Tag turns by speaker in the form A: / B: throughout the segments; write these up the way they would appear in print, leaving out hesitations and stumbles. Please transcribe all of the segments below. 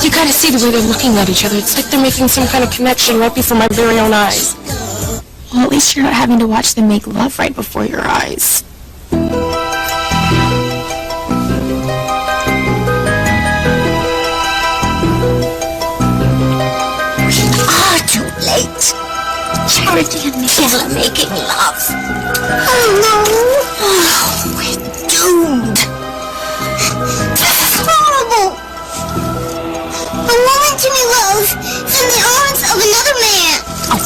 A: You gotta see the way they're looking at each other. It's like they're making some kind of connection right before my very own eyes.
B: Well, at least you're not having to watch them make love right before your eyes.
C: Too late. Charity and Miguel are making love. Oh no! Oh, we're doomed. This is horrible. A woman to be loved in the arms of another man. Oh,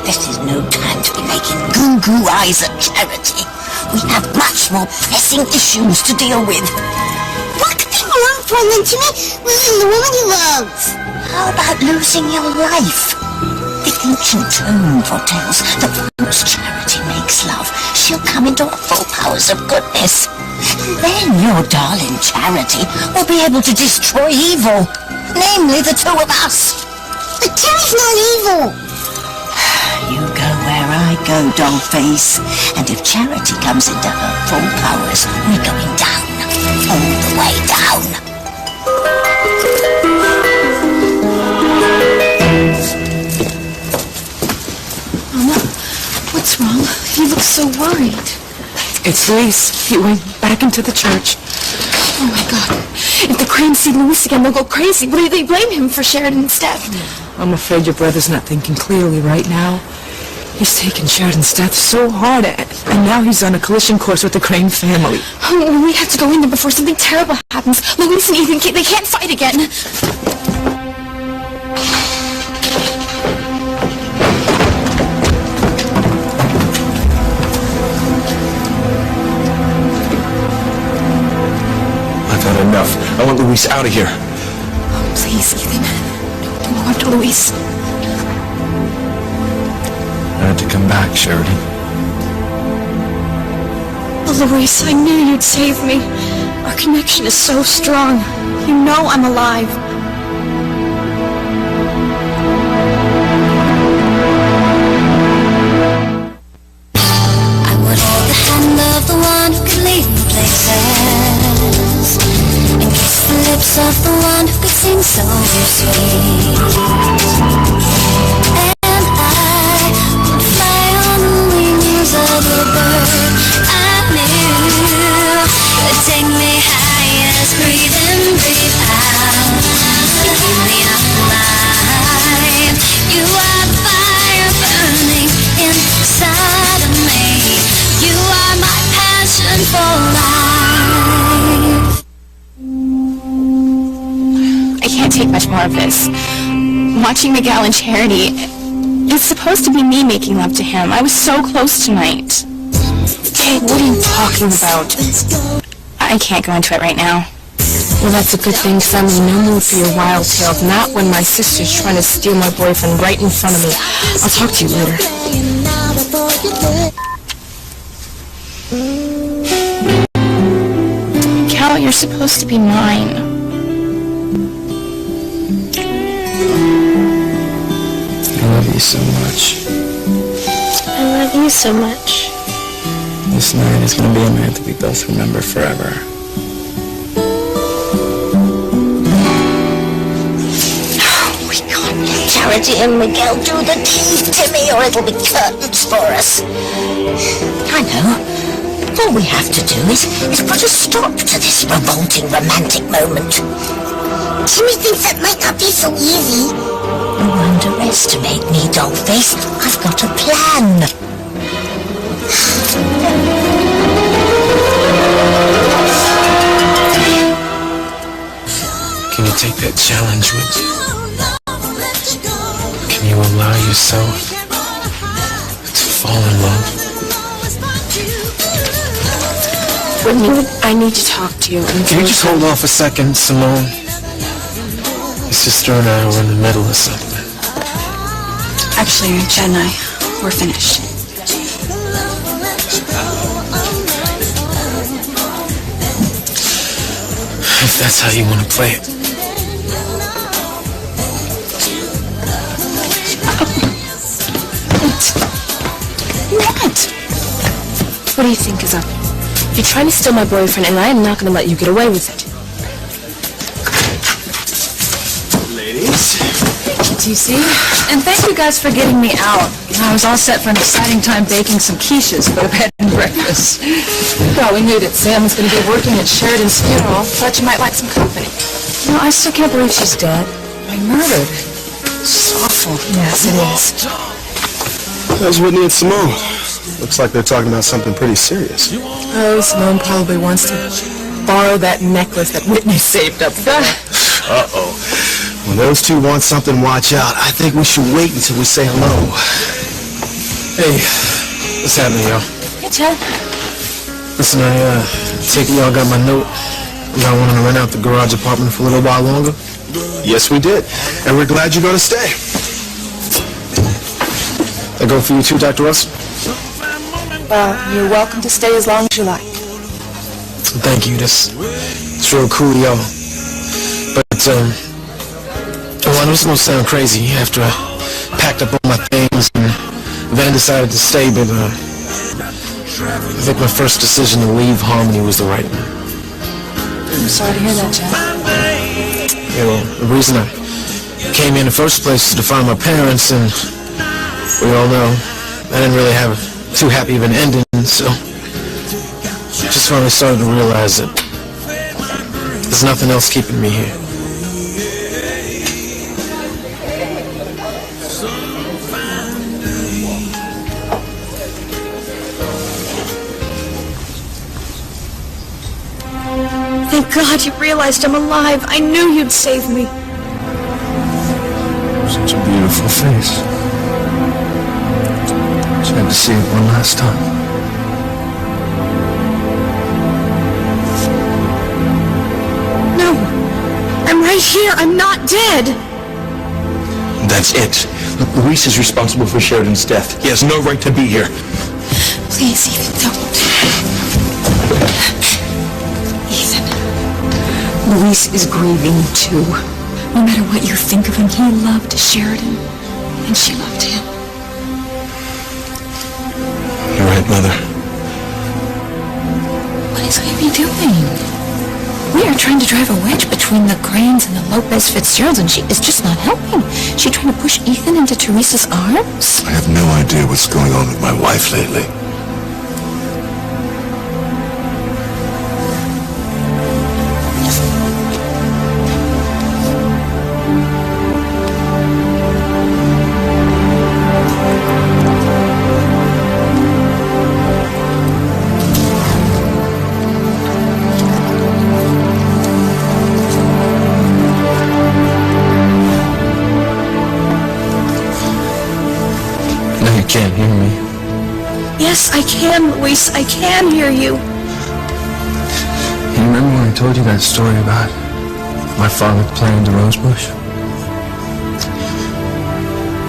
C: this is no time to be making goo-goo eyes at Charity. We have much more pressing issues to deal with. What could be more important than Timmy losing the woman he loves? How about losing your life? The ancient tome foretells that once Charity makes love, she'll come into her full powers of goodness. Then your darling Charity will be able to destroy evil, namely the two of us. But Timmy's not evil. You go where I go, Dollface. And if Charity comes into her full powers, we're going down, all the way down.
B: What's wrong? You look so worried.
A: It's Luis. He went back into the church.
B: Oh my God. If the Cranes see Luis again, they'll go crazy. What do they blame him for Sheridan's death?
A: I'm afraid your brother's not thinking clearly right now. He's taken Sheridan's death so hard, and now he's on a collision course with the Crane family.
B: Oh, we have to go in there before something terrible happens. Luis and Ethan, they can't fight again.
D: Enough. I want Luis out of here.
B: Oh, please, Ethan. Don't go after Luis.
D: I had to come back, Sheridan.
B: Oh, Luis, I knew you'd save me. Our connection is so strong. You know I'm alive.
C: I would hold the hand of the one who could lead me places, and kiss the lips of the one who could sing so sweet. And I would fly on the wings of a bird I knew could take me higher, breathe in, breathe out, keep me alive. You are the fire burning inside of me. You are my passion for life.
B: I can't take much more of this. Watching Miguel and Charity, it's supposed to be me making love to him. I was so close tonight.
A: Hey, what are you talking about?
B: I can't go into it right now.
A: Well, that's a good thing, because I'm in no mood for your wild tales. Not when my sister's trying to steal my boyfriend right in front of me. I'll talk to you later.
B: Cal, you're supposed to be mine.
D: I love you so much.
E: I love you so much.
D: This night is going to be a night that we both remember forever.
C: We can't let Charity and Miguel do the deed, Timmy, or it'll be curtains for us. I know. All we have to do is put a stop to this revolting romantic moment. Timmy thinks that might not be so easy. Don't underestimate me, Dollface. I've got a plan.
D: Can you take that challenge with you? Can you allow yourself to fall in love?
A: I need to talk to you.
D: Can you just hold off a second, Simone? Your sister and I were in the middle of something.
B: Actually, Jen and I, we're finished.
D: If that's how you want to play it.
A: What do you think is up? You're trying to steal my boyfriend, and I am not going to let you get away with it. TC. And thank you guys for getting me out. I was all set for an exciting time baking some quiches for the bed and breakfast. Well, we knew that Sam was going to be working at Sheridan's funeral. Thought you might like some company. No, I still can't believe she's dead. Like, murdered. It's awful. Yes, it is.
F: There's Whitney and Simone. Looks like they're talking about something pretty serious.
A: Oh, Simone probably wants to borrow that necklace that Whitney saved up for.
F: Uh-oh. When those two want something, watch out. I think we should wait until we say hello.
D: Hey, what's happening, y'all?
A: Hey, Ted.
D: Listen, I take it y'all got my note. Y'all wanting to rent out the garage apartment for a little while longer?
F: Yes, we did. And we're glad you're going to stay.
D: That go for you too, Dr. Russell?
A: You're welcome to stay as long as you like.
D: Thank you. It's real cool, y'all. But, well, I know it's gonna sound crazy after I packed up all my things and then decided to stay, but, I think my first decision to leave Harmony was the right one.
A: I'm sorry to hear that, Chad.
D: You know, the reason I came in the first place is to find my parents, and we all know I didn't really have too happy of an ending, so just finally started to realize that there's nothing else keeping me here.
C: Thank God you realized I'm alive. I knew you'd save me.
D: Such a beautiful face. Just had to see it one last time.
C: No, I'm right here. I'm not dead.
F: That's it. Luis is responsible for Sheridan's death. He has no right to be here.
C: Please, Ethan, don't. Ethan.
A: Luis is grieving, too. No matter what you think of him, he loved Sheridan, and she loved him.
F: You're right, Mother.
A: What is Ivy doing? We are trying to drive a wedge between the Cranes and the Lopez Fitzgeralds, and she is just not helping. She trying to push Ethan into Teresa's arms?
G: I have no idea what's going on with my wife lately.
D: You can't hear me.
C: Yes, I can, Luis. I can hear you.
D: You remember when I told you that story about my father planting the rose bush?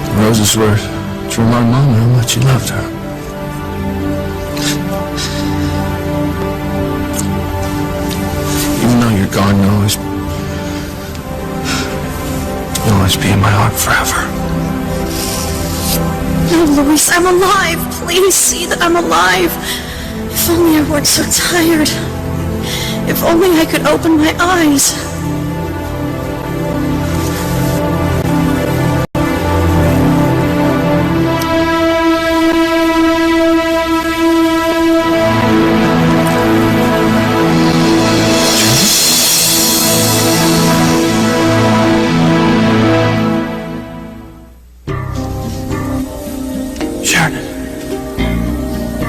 D: The roses were to remind Mama how much he loved her. Even though you're gone, you'll always be in my heart forever.
C: No, Luis, I'm alive. Please see that I'm alive. If only I weren't so tired. If only I could open my eyes.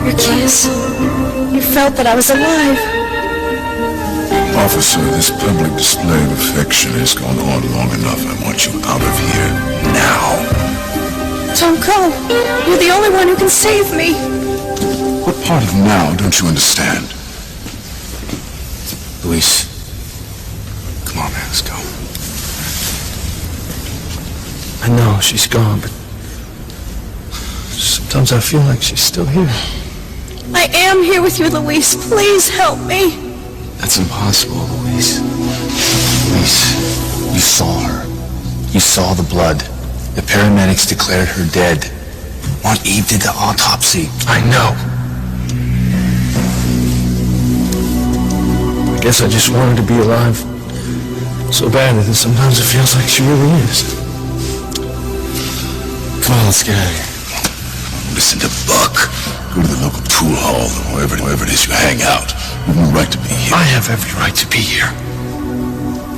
C: Your kiss. You felt that I was alive.
G: Officer, this public display of affection has gone on long enough. I want you out of here now.
C: Don't go. You're the only one who can save me.
G: What part of now don't you understand?
D: Luis.
G: Come on, man, let's go.
D: I know she's gone, but sometimes I feel like she's still here.
C: I am here with you, Luis. Please help me.
F: That's impossible, Luis. Luis, you saw her. You saw the blood. The paramedics declared her dead. Aunt Eve did the autopsy.
D: I know. I guess I just wanted to be alive so bad that sometimes it feels like she really is.
F: Come on, let's get out of here.
G: Listen to Buck. Go to the local pool hall, or wherever it is you hang out. You have no right to be here.
D: I have every right to be here.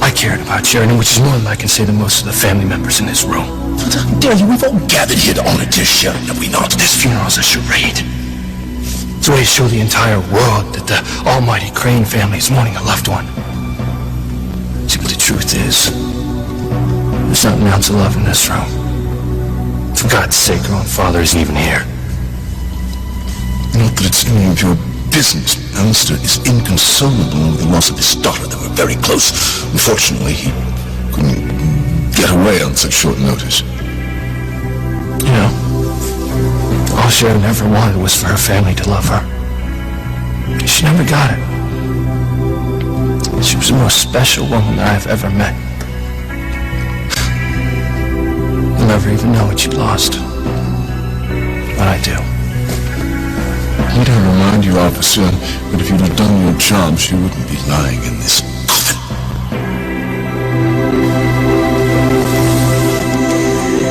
D: I cared about Sheridan, which is more than I can say to most of the family members in this room.
G: How dare you? We've all gathered here to honor dear Sheridan, have we not?
D: This funeral is a charade. It's a way to show the entire world that the almighty Crane family is mourning a loved one. See, but the truth is, there's not an ounce of love in this room. For God's sake, her own father isn't even here.
G: Not that it's any of your business. Alistair is inconsolable over the loss of his daughter. They were very close. Unfortunately, he couldn't get away on such short notice.
D: You know, all Sheridan ever wanted was for her family to love her. She never got it. She was the most special woman that I've ever met. You'll never even know what you lost. But I do.
G: Need I remind you, officer, that if you'd have done your job, she wouldn't be lying in this coffin.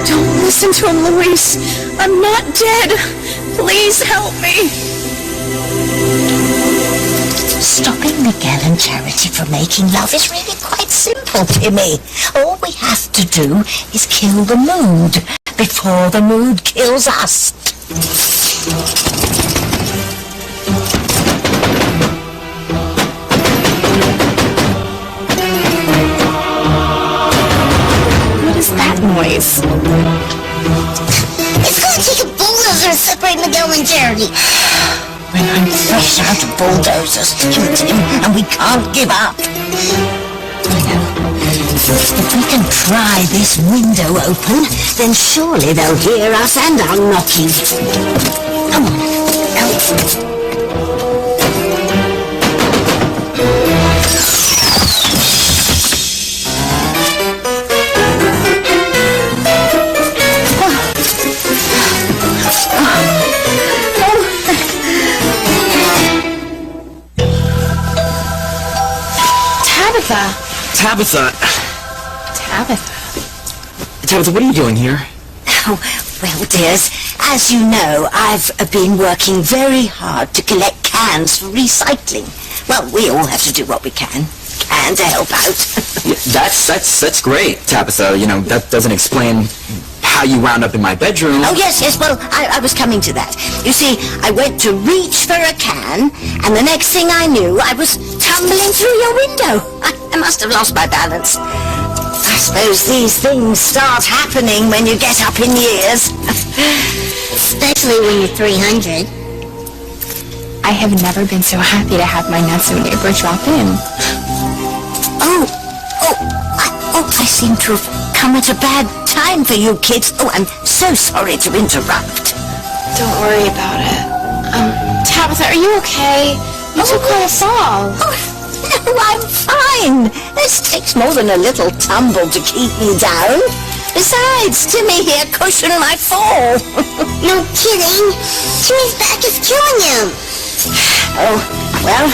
B: Don't listen to him, Louise. I'm not dead. Please help me.
C: Stopping Miguel and Charity from making love is really quite simple, Timmy. All we have to do is kill the mood before the mood kills us.
B: What is that noise?
C: It's going to take a bulldozer to separate Miguel and Charity. When I'm fresh out of bulldozers, Tim, and we can't give up. I know. If we can pry this window open, then surely they'll hear us and our knocking. Come on, help.
F: Tabitha! Tabitha, what are you doing here?
C: Oh, well, dears, as you know, I've been working very hard to collect cans for recycling. Well, we all have to do what we can to help out.
F: Yeah, that's great, Tabitha. You know, that doesn't explain how you wound up in my bedroom.
C: Oh, yes, well, I was coming to that. You see, I went to reach for a can, and the next thing I knew, I was tumbling through your window. I must have lost my balance. I suppose these things start happening when you get up in years. Especially when you're 300.
B: I have never been so happy to have my not-so neighbor drop in.
C: I seem to have come at a bad time for you kids. Oh, I'm so sorry to interrupt.
E: Don't worry about it.
B: Tabitha, are you okay? You took quite a fall.
C: No, I'm fine. This takes more than a little tumble to keep me down. Besides, Timmy here cushioned my fall. No kidding. Timmy's back is killing him. Oh, well,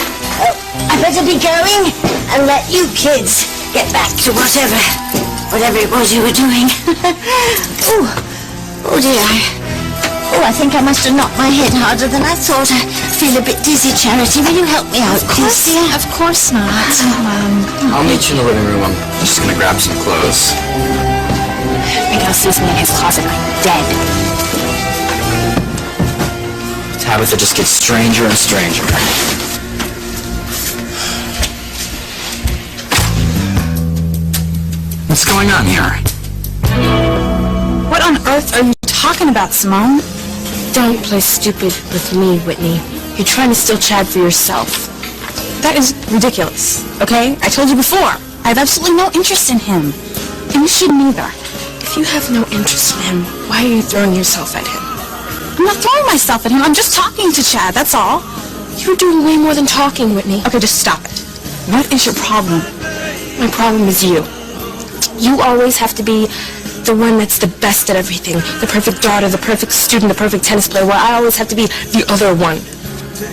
C: I better be going and let you kids get back to whatever it was you were doing. Oh dear. I think I must have knocked my head harder than I thought. I feel a bit dizzy. Charity, will you help me out, please?
A: Of course not.
F: I'll meet you in the living room. I'm just gonna grab some clothes.
B: Miguel sees me in his closet, dead.
F: Tabitha just gets stranger and stranger. What's going on here?
A: What on earth are you talking about, Simone?
E: Don't play stupid with me, Whitney. You're trying to steal Chad for yourself.
A: That is ridiculous, okay? I told you before. I have absolutely no interest in him. And you shouldn't either.
E: If you have no interest in him, why are you throwing yourself at him?
A: I'm not throwing myself at him. I'm just talking to Chad, that's all.
E: You're doing way more than talking, Whitney.
A: Okay, just stop it. What is your problem?
E: My problem is you. You always have to be the one that's the best at everything. The perfect daughter, the perfect student, the perfect tennis player, while I always have to be the other one.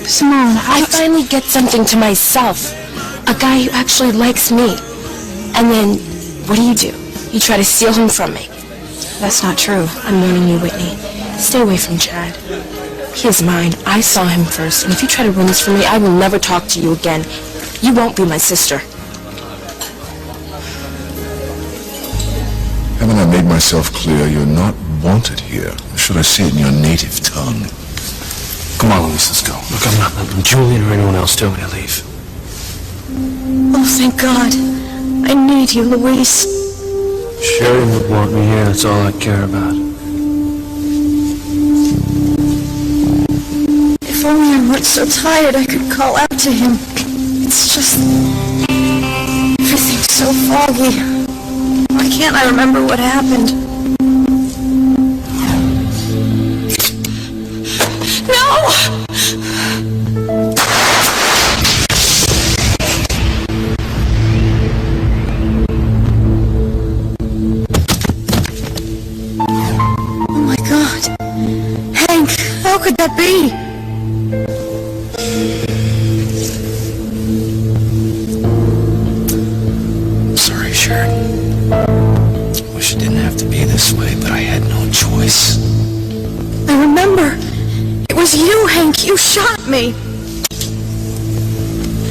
A: Simone,
E: I finally get something to myself. A guy who actually likes me. And then, what do? You try to steal him from me. That's not true. I'm warning you, Whitney. Stay away from Chad. He is mine. I saw him first, and if you try to ruin this for me, I will never talk to you again. You won't be my sister.
G: Haven't I made myself clear you're not wanted here? Or should I say it in your native tongue?
F: Come on, Louise, let's go.
D: Look, I'm not letting Julian or anyone else tell me to leave.
E: Oh, thank God. I need you, Luis.
D: Sheridan would want me here, that's all I care about.
A: If only I weren't so tired I could call out to him. It's just... everything's so foggy. Why can't I remember what happened? Oh my God. Hank, how could that be?
F: Sorry, Sheridan. Wish it didn't have to be this way, but I had no choice.
A: I remember. It was you, Hank. You shot me.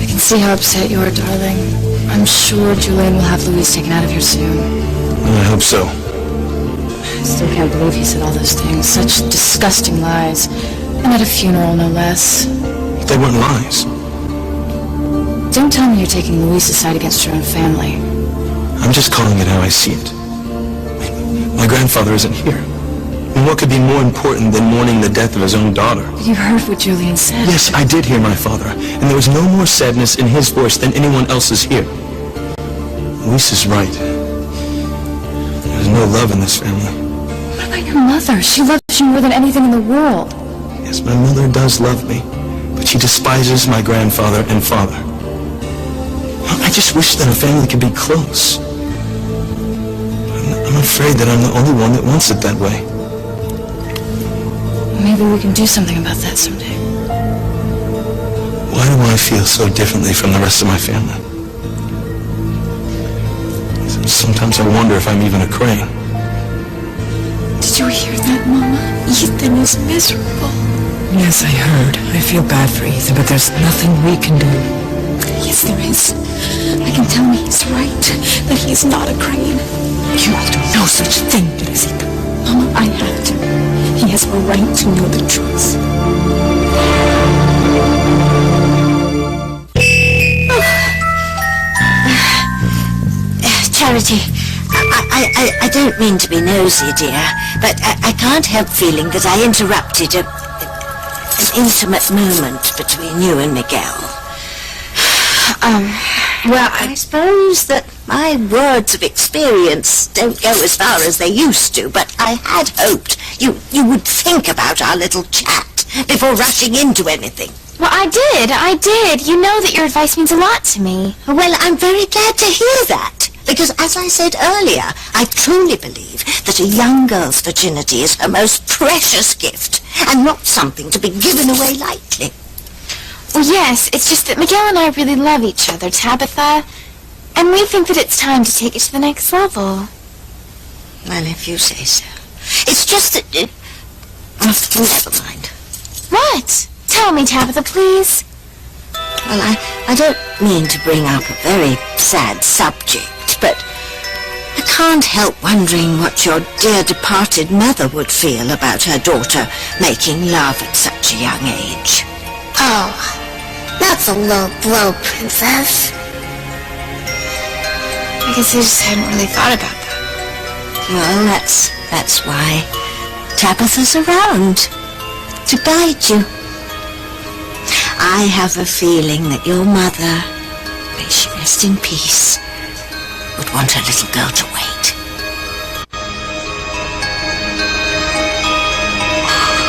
A: I can see how upset you are, darling. I'm sure Julian will have Louise taken out of here soon.
D: I hope so.
A: I still can't believe he said all those things. Such disgusting lies. And at a funeral, no less.
D: They weren't lies.
A: Don't tell me you're taking Louise's side against your own family.
D: I'm just calling it how I see it. My grandfather isn't here. And what could be more important than mourning the death of his own daughter?
A: You heard what Julian said.
D: Yes, I did hear my father, and there was no more sadness in his voice than anyone else's here. Louise is right. There's no love in this family.
A: What about your mother? She loves you more than anything in the world.
D: Yes, my mother does love me, but she despises my grandfather and father. I just wish that a family could be close. I'm afraid that I'm the only one that wants it that way.
A: Maybe we can do something about that someday.
D: Why do I feel so differently from the rest of my family? Sometimes I wonder if I'm even a Crane.
A: Did you hear that, Mama? Ethan is miserable.
H: Yes, I heard. I feel bad for Ethan, but there's nothing we can do.
A: Yes, there is. I can tell me he's right, that he's not a Crane.
H: You will do no such thing, Teresita.
A: Mama, I have to. He has a right to know the truth.
C: Charity, I don't mean to be nosy, dear, but I can't help feeling that I interrupted an intimate moment between you and Miguel. Well, I suppose that my words of experience don't go as far as they used to, but I had hoped you would think about our little chat before rushing into anything.
B: Well, I did. You know that your advice means a lot to me.
C: Well, I'm very glad to hear that, because as I said earlier, I truly believe that a young girl's virginity is her most precious gift, and not something to be given away lightly.
B: Well, yes, it's just that Miguel and I really love each other, Tabitha. And we think that it's time to take it to the next level.
C: Well, if you say so. It's just that... never mind.
B: What? Tell me, Tabitha, please.
C: Well, I don't mean to bring up a very sad subject, but I can't help wondering what your dear departed mother would feel about her daughter making love at such a young age.
I: Oh, that's a low blow, Princess.
B: I guess I just hadn't really thought about that.
C: Well, that's why Tabitha's around, to guide you. I have a feeling that your mother, may she rest in peace, would want her little girl to wait.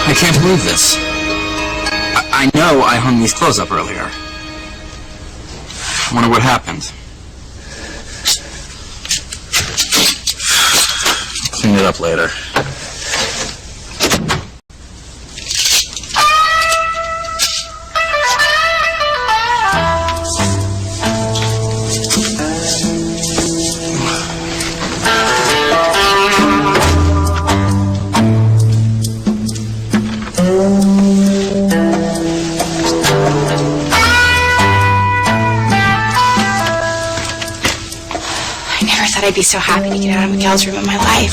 F: I can't believe this. I know I hung these clothes up earlier. I wonder what happened. Clean it up later.
B: I'd be so happy to get out of Miguel's room in my life.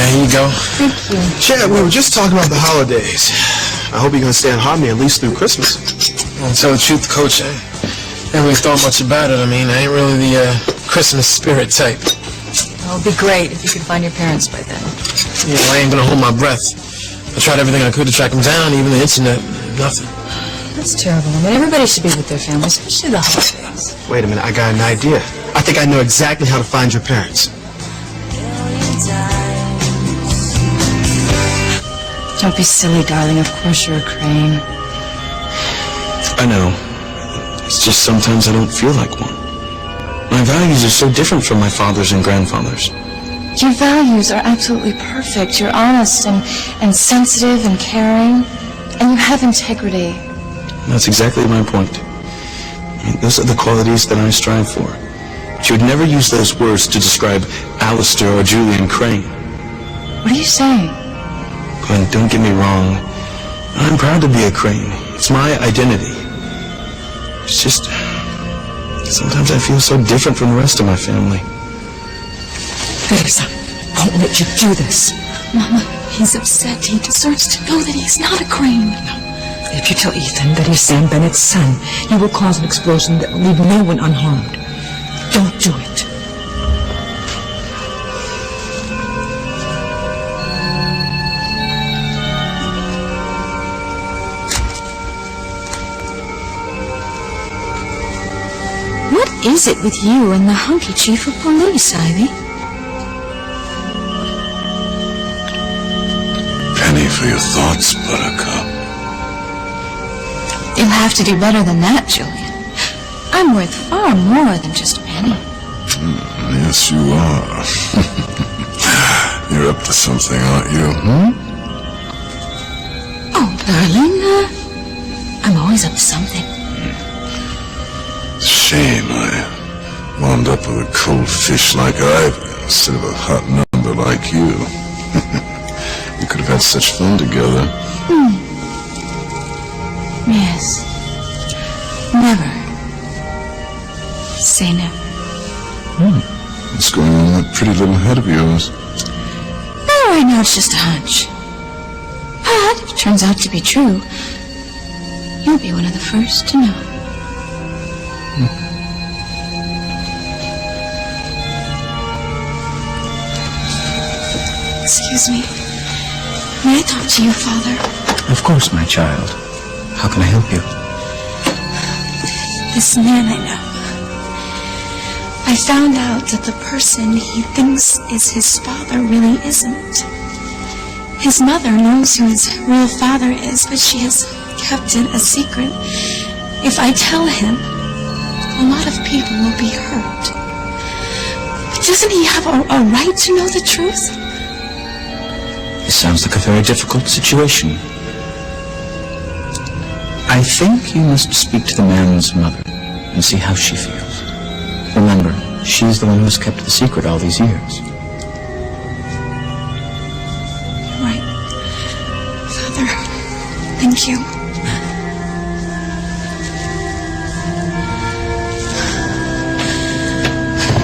D: Here you go.
A: Thank you.
J: Chad, we were just talking about the holidays. I hope you're going to stay in harmony at least through Christmas.
D: Well, to tell the truth, Coach, I ain't really thought much about it. I mean, I ain't really the Christmas spirit type.
A: Well, it'd be great if you could find your parents by then.
D: You know, I ain't gonna hold my breath. I tried everything I could to track them down, even the internet, nothing.
A: That's terrible. I mean, everybody should be with their families, especially the holidays.
J: Wait a minute, I got an idea. I think I know exactly how to find your parents.
A: Don't be silly, darling. Of course you're a Crane.
F: I know. It's just sometimes I don't feel like one. My values are so different from my father's and grandfather's.
A: Your values are absolutely perfect. You're honest and sensitive and caring, and you have integrity.
F: That's exactly my point. I mean, those are the qualities that I strive for. But you would never use those words to describe Alistair or Julian Crane.
A: What are you saying?
F: Glenn, don't get me wrong. I'm proud to be a Crane. It's my identity. It's just... sometimes I feel so different from the rest of my family.
H: Felix, I won't let you do this.
A: Mama, he's upset. He deserves to know that he's not a Crane.
H: If you tell Ethan that he's Sam Bennett's son, you will cause an explosion that will leave no one unharmed. Don't do it.
A: What is it with you and the hunky chief of police, Ivy?
G: Penny for your thoughts, Buttercup.
A: You'll have to do better than that, Julian. I'm worth far more than just a penny.
G: Yes, you are. You're up to something, aren't you?
A: Oh, darling, I'm always up to something.
G: Shame I wound up with a cold fish like Ivy instead of a hot number like you. We could have had such fun together.
A: Yes. Never. Say never.
G: What's going on in that pretty little head of yours?
A: Oh, right now it's just a hunch. But if it turns out to be true, you'll be one of the first to know. Excuse me. May I talk to you, Father?
F: Of course, my child. How can I help you?
A: This man I know. I found out that the person he thinks is his father really isn't. His mother knows who his real father is, but she has kept it a secret. If I tell him, a lot of people will be hurt. But doesn't he have a right to know the truth?
F: This sounds like a very difficult situation. I think you must speak to the man's mother and see how she feels. Remember, she's the one who's kept the secret all these years.
A: Right. Father, thank you.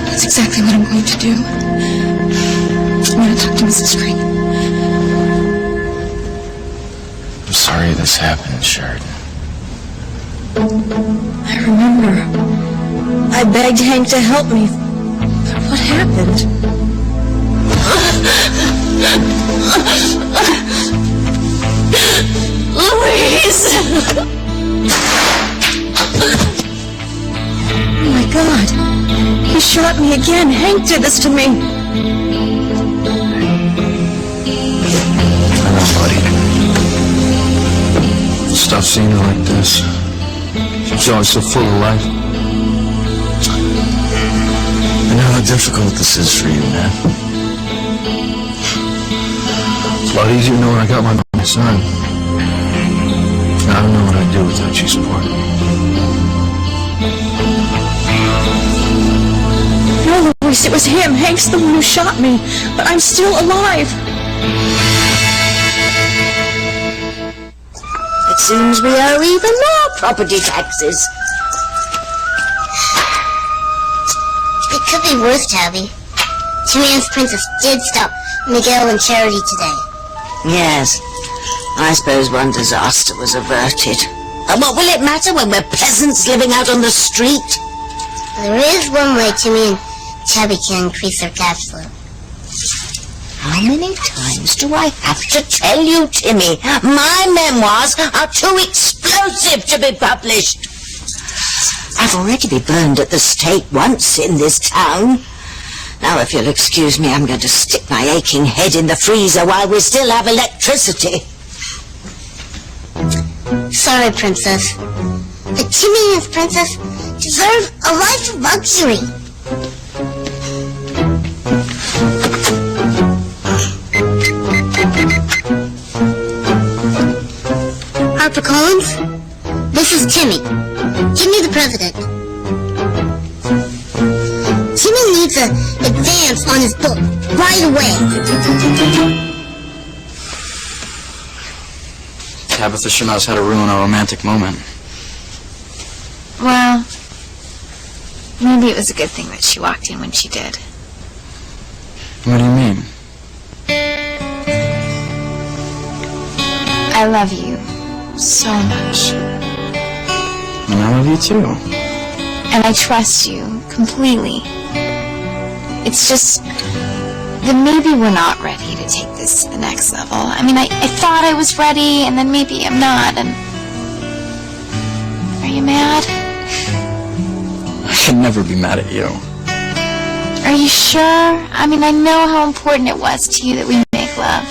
A: That's exactly what I'm going to do. I'm going to talk to Mrs. Crane.
F: I'm sorry this happened, Sheridan.
E: I remember. I begged Hank to help me. But what happened?
A: Louise!
E: Oh my God. He shot me again. Hank did this to me.
F: Come on, buddy. Stop seeing her like this. She's always so full of life. I know how difficult this is for you, man. It's a lot easier knowing I got my son. I don't know what I'd do without you supporting me.
E: No, Louise, it was him. Hank's the one who shot me. But I'm still alive.
I: It seems we owe even more property taxes. could be worse, Tabby. Timmy Princess did stop Miguel and Charity today.
C: Yes. I suppose one disaster was averted. And what will it matter when we're peasants living out on the street?
I: There is one way Timmy and Tabby can increase their cash flow.
C: How many times do I have to tell you, Timmy? My memoirs are too explosive to be published. I've already been burned at the stake once in this town. Now, if you'll excuse me, I'm going to stick my aching head in the freezer while we still have electricity.
I: Sorry, Princess. But Timmy and his princess deserve a life of luxury. HarperCollins, this is Timmy. Timmy the President. Timmy needs an advance on his book right away.
F: Tabitha sure knows how to ruin a romantic moment.
B: Well, maybe it was a good thing that she walked in when she did.
F: What do you mean?
B: I love you so much.
F: And I love you too.
B: And I trust you completely. It's just that maybe we're not ready to take this to the next level. I mean, I thought I was ready, and then maybe I'm not, and... Are you mad?
F: I could never be mad at you.
B: Are you sure? I mean, I know how important it was to you that we make love.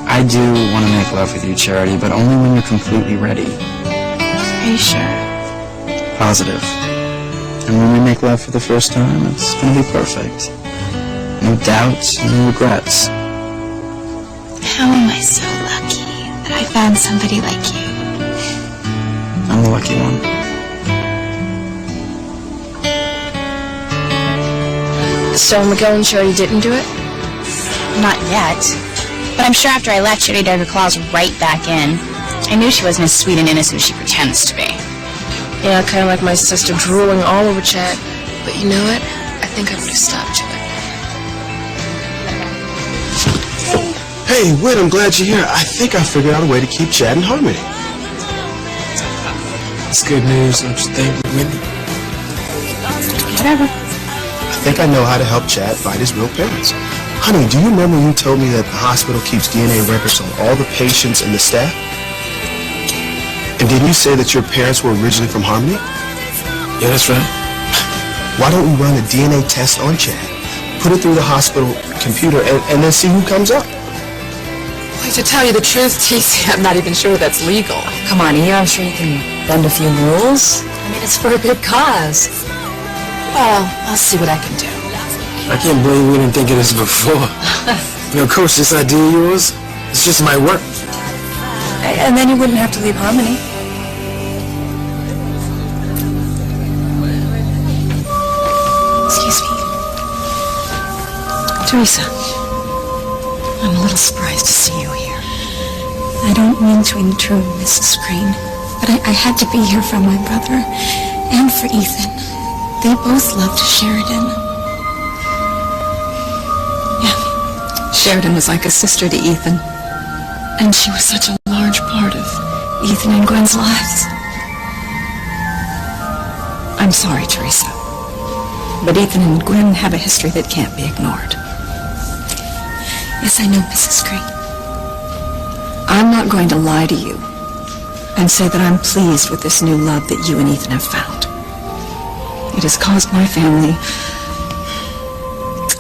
F: I do want to make love with you, Charity, but only when you're completely ready.
B: Are you sure?
F: Positive. And when we make love for the first time, it's going to be perfect. No doubts, no regrets.
B: How am I so lucky that I found somebody like you?
F: I'm the lucky one.
E: So Miguel and Charity didn't do it?
B: Not yet. But I'm sure after I left, Charity dug her claws right back in. I knew she wasn't as sweet and innocent as she pretends to be.
E: Yeah, kind of like my sister drooling all over Chad. But you know what? I think I would have stopped you.
J: Hey, Whit, I'm glad you're here. I think I figured out a way to keep Chad in harmony.
D: It's good news, don't you think, Wendy?
E: Whatever.
J: I think I know how to help Chad find his real parents. Honey, do you remember you told me that the hospital keeps DNA records on all the patients and the staff? And didn't you say that your parents were originally from Harmony?
D: Yeah, that's right.
J: Why don't we run a DNA test on Chad, put it through the hospital computer, and then see who comes up?
A: Well, to tell you the truth, TC, I'm not even sure that's legal.
H: Come on, Ia, I'm sure you can bend a few rules.
A: I mean, it's for a good cause. Well, I'll see what I can do.
D: I can't believe we didn't think of this before. You know, Coach, this idea of yours, it's just might work.
H: And then you wouldn't have to leave Harmony.
A: Excuse me.
H: Teresa, I'm a little surprised to see you here. I don't mean to intrude, Mrs. Crane, but I had to be here for my brother and for Ethan. They both loved Sheridan.
A: Sheridan was like a sister to Ethan.
H: And she was such a large part of Ethan and Gwen's lives. I'm sorry, Teresa, but Ethan and Gwen have a history that can't be ignored. Yes, I know, Mrs. Crane. I'm not going to lie to you and say that I'm pleased with this new love that you and Ethan have found. It has caused my family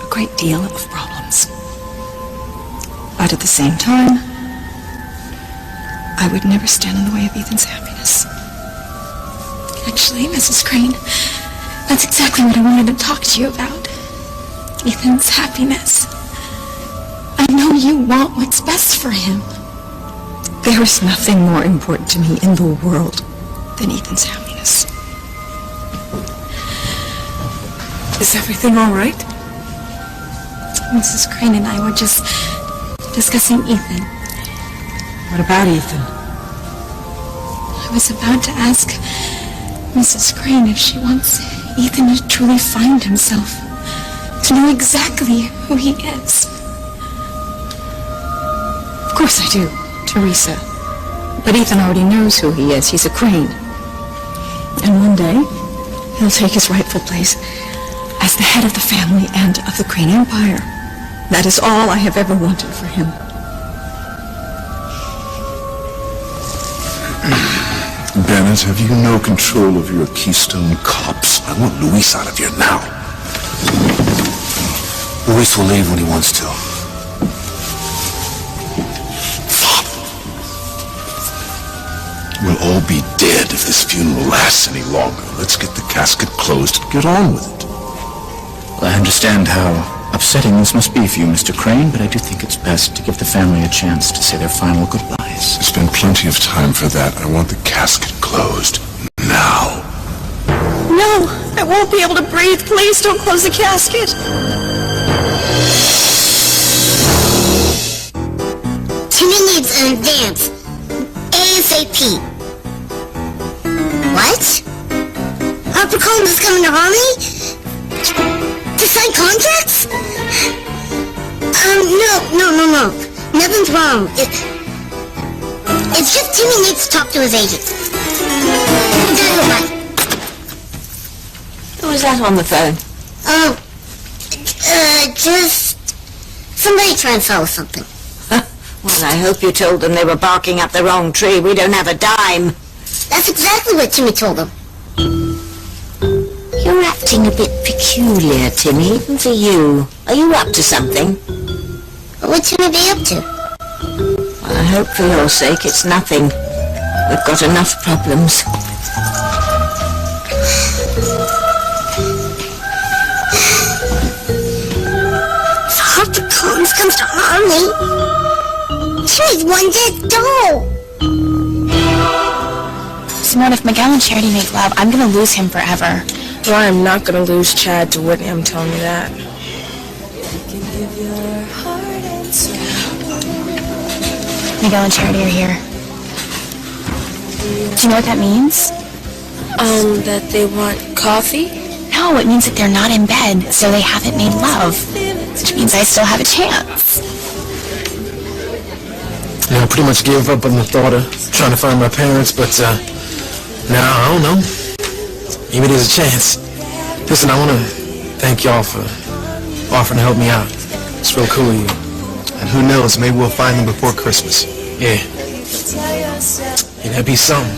H: a great deal of problems. But at the same time, I would never stand in the way of Ethan's happiness. Actually, Mrs. Crane, that's exactly what I wanted to talk to you about. Ethan's happiness. I know you want what's best for him. There is nothing more important to me in the world than Ethan's happiness. Is everything all right? Mrs. Crane and I were just discussing Ethan. What about Ethan? I was about to ask Mrs. Crane if she wants Ethan to truly find himself, to know exactly who he is.
A: Of course I do, Teresa. But Ethan already knows who he is. He's a Crane. And one day, he'll take his rightful place as the head of the family and of the Crane Empire. That is all I have ever wanted for him.
G: Bennett, have you no control of your Keystone Cops? I want Luis out of here now.
F: Luis will leave when he wants to.
G: We'll all be dead if this funeral lasts any longer. Let's get the casket closed and get on with it.
F: Well, I understand how upsetting this must be for you, Mr. Crane, but I do think it's best to give the family a chance to say their final goodbyes.
G: There's been plenty of time for that. I want the casket closed now.
A: No, I won't be able to breathe. Please don't close the casket.
I: Timmy needs an advance. ASAP. What? Harper Collins is coming to Harmony? To sign contracts? No. Nothing's wrong. It's just Timmy needs to talk to his agent. Bye.
C: Who was that on the phone?
I: Just somebody trying to sell us something.
C: Well, I hope you told them they were barking up the wrong tree. We don't have a dime.
I: That's exactly what Timmy told them.
C: You're acting a bit peculiar, Timmy, even for you. Are you up to something?
I: What's Timmy be up to?
C: Well, I hope for your sake it's nothing. We've got enough problems.
I: If Harper Collins comes to Harmony, Timmy's one dead doll.
B: Simone, if Miguel and Charity make love, I'm gonna lose him forever.
E: Well, I am not going to lose Chad to Whitney, I'm telling you that.
B: Miguel and Charity are here. Do you know what that means?
E: That they want coffee?
B: No, it means that they're not in bed, so they haven't made love. Which means I still have a chance.
D: I pretty much gave up on the thought of trying to find my parents, but now I don't know. Maybe there's a chance. Listen, I want to thank y'all for offering to help me out. It's real cool of you.
J: And who knows, maybe we'll find them before Christmas.
D: Yeah, that'd be something.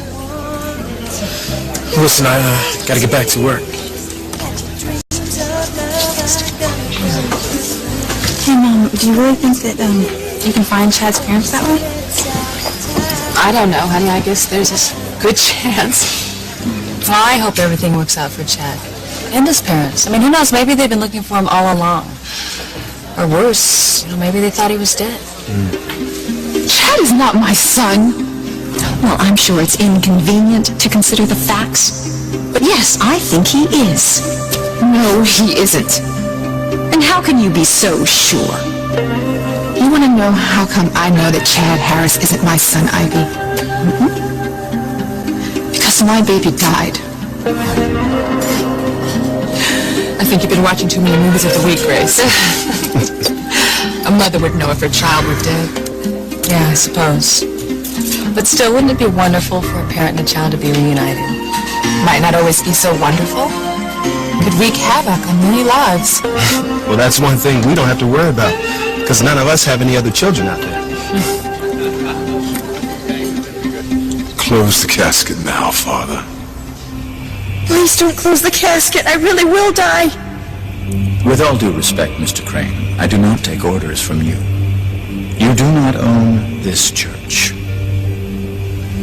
D: Listen, I gotta get back to work.
A: Hey, Mom, do you really think that, you can find Chad's parents that way? I don't know, honey. I guess there's a good chance. Well, I hope everything works out for Chad. And his parents. I mean, who knows? Maybe they've been looking for him all along. Or worse, maybe they thought he was dead. Chad is not my son. Well, I'm sure it's inconvenient to consider the facts. But yes, I think he is. No, he isn't. And how can you be so sure? You want to know how come I know that Chad Harris isn't my son, Ivy? Because my baby died. I think you've been watching too many movies of the week, Grace. A mother would know if her child were dead. Yeah, I suppose. But still, wouldn't it be wonderful for a parent and a child to be reunited? Might not always be so wonderful. Could wreak havoc on many lives.
J: Well, that's one thing we don't have to worry about, because none of us have any other children out there.
G: Close the casket now, Father.
A: Please don't close the casket. I really will die.
F: With all due respect, Mr. Crane, I do not take orders from you. You do not own this church.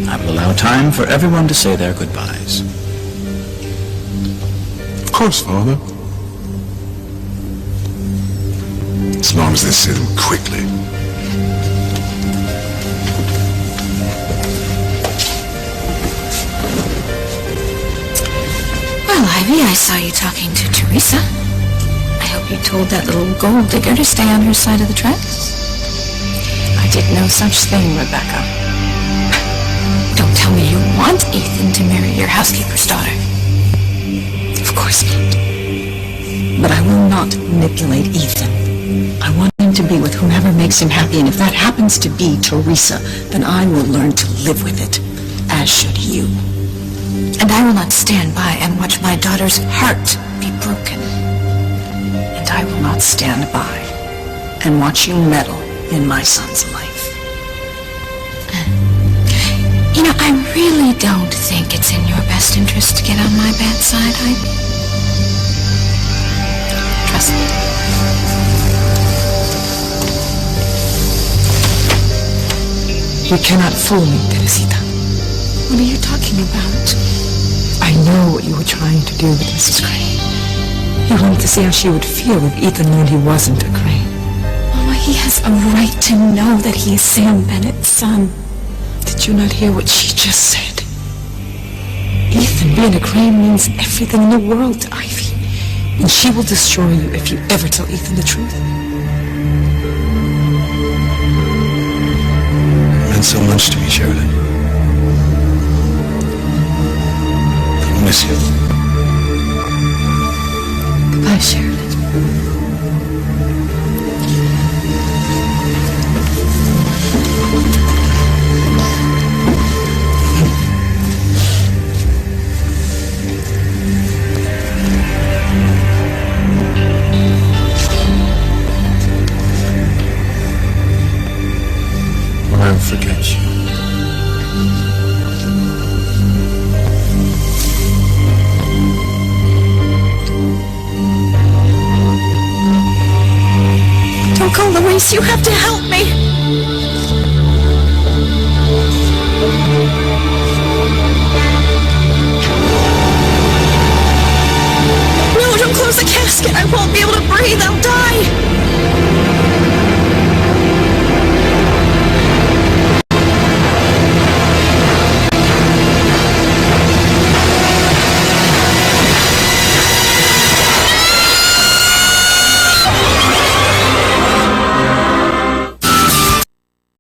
F: I will allow time for everyone to say their goodbyes.
G: Of course, Father. As long as they say them quickly.
A: Well, Ivy, I saw you talking to Teresa. I hope you told that little gold digger to stay on her side of the tracks. I did no such thing, Rebecca. Don't tell me you want Ethan to marry your housekeeper's daughter. Of course
K: not manipulate Ethan. I want him to be with whomever makes him happy, and if that happens to be Teresa, then I will learn to live with it, as should you.
A: And I will not stand by and watch my daughter's heart be broken.
K: And I will not stand by and watch you meddle in my son's life.
H: You know, I really don't think it's in your best interest to get on my bad side. Trust me.
K: You cannot fool me, Teresita.
H: What are you talking about?
K: I know what you were trying to do with Mrs. Crane. You wanted to see how she would feel if Ethan learned he wasn't a Crane.
H: Mama, he has a right to know that he is Sam Bennett's son.
K: Did you not hear what she just said? Ethan being a Crane means everything in the world to Ivy. And she will destroy you if you ever tell Ethan the truth.
J: It meant so much to me, Sheridan. I miss you.
K: Goodbye, Sheridan.
D: I'll never forget you.
H: Don't go, Louise. You have to help